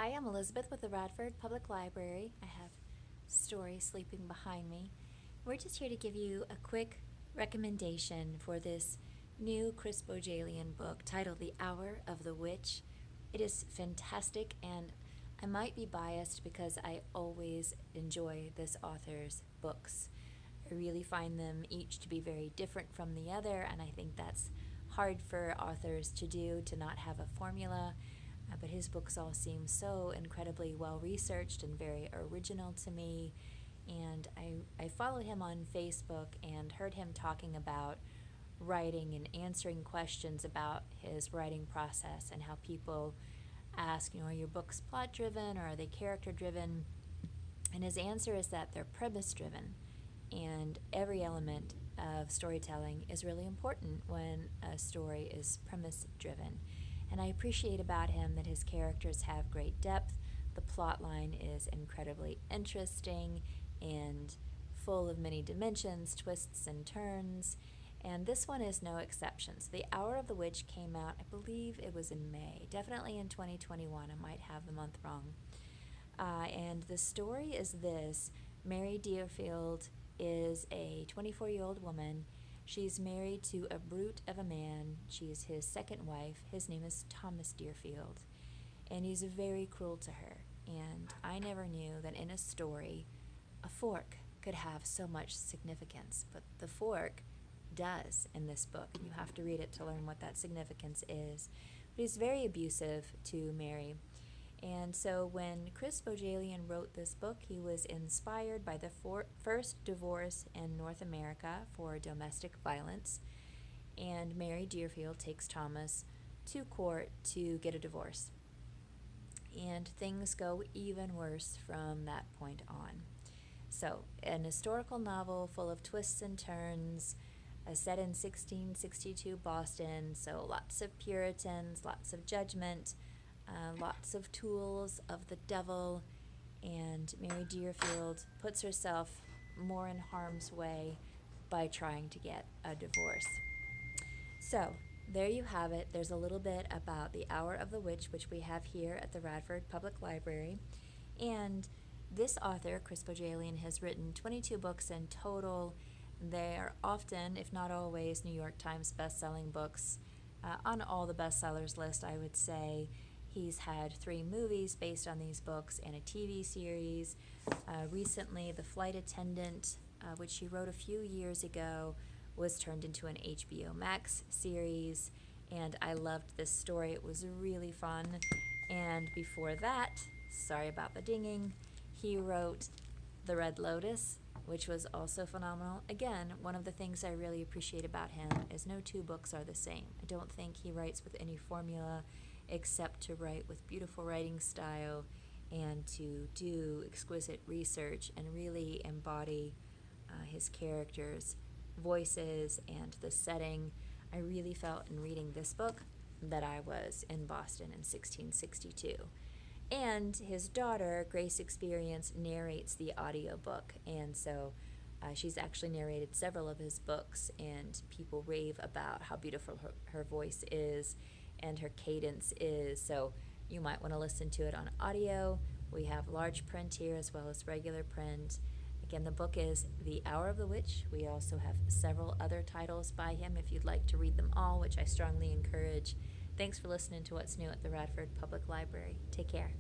Hi, I'm Elizabeth with the Radford Public Library. I have Story sleeping behind me. We're just here to give you a quick recommendation for this new Chris Bohjalian book titled The Hour of the Witch. It is fantastic, and I might be biased because I always enjoy this author's books. I really find them each to be very different from the other, and I think that's hard for authors to do, to not have a formula. But his books all seem so incredibly well researched and very original to me. And I followed him on Facebook and heard him talking about writing and answering questions about his writing process and how people ask, are your books plot driven or are they character driven? And his answer is that they're premise driven. And every element of storytelling is really important when a story is premise driven. And I appreciate about him that his characters have great depth. The plot line is incredibly interesting and full of many dimensions, twists and turns. And this one is no exception. So The Hour of the Witch came out, I believe it was in May, definitely in 2021. I might have the month wrong. And the story is this. Mary Deerfield is a 24-year-old woman. She's married to a brute of a man. She's his second wife. His name is Thomas Deerfield. And he's very cruel to her. And I never knew that in a story, a fork could have so much significance. But the fork does in this book. And you have to read it to learn what that significance is. But he's very abusive to Mary. And so when Chris Bohjalian wrote this book, he was inspired by the first divorce in North America for domestic violence. And Mary Deerfield takes Thomas to court to get a divorce. And things go even worse from that point on. So, an historical novel full of twists and turns, set in 1662 Boston, so lots of Puritans, lots of judgment, lots of tools of the devil, and Mary Deerfield puts herself more in harm's way by trying to get a divorce. So, there you have it. There's a little bit about The Hour of the Witch, which we have here at the Radford Public Library. And this author, Chris Bohjalian, has written 22 books in total. They're often, if not always, New York Times best-selling books. On all the bestsellers list, I would say. He's had 3 movies based on these books and a TV series. Recently, The Flight Attendant, which he wrote a few years ago, was turned into an HBO Max series, and I loved this story. It was really fun. And before that, sorry about the dinging, he wrote The Red Lotus, which was also phenomenal. Again, one of the things I really appreciate about him is no two books are the same. I don't think he writes with any formula except to write with beautiful writing style and to do exquisite research and really embody his characters' voices and the setting. I really felt in reading this book that I was in Boston in 1662. And his daughter, Grace Experience, narrates the audiobook, and so she's actually narrated several of his books, and people rave about how beautiful her voice is and her cadence is, so you might want to listen to it on audio. We have large print here as well as regular print. Again, the book is The Hour of the Witch. We also have several other titles by him if you'd like to read them all, which I strongly encourage. Thanks for listening to What's New at the Radford Public Library. Take care.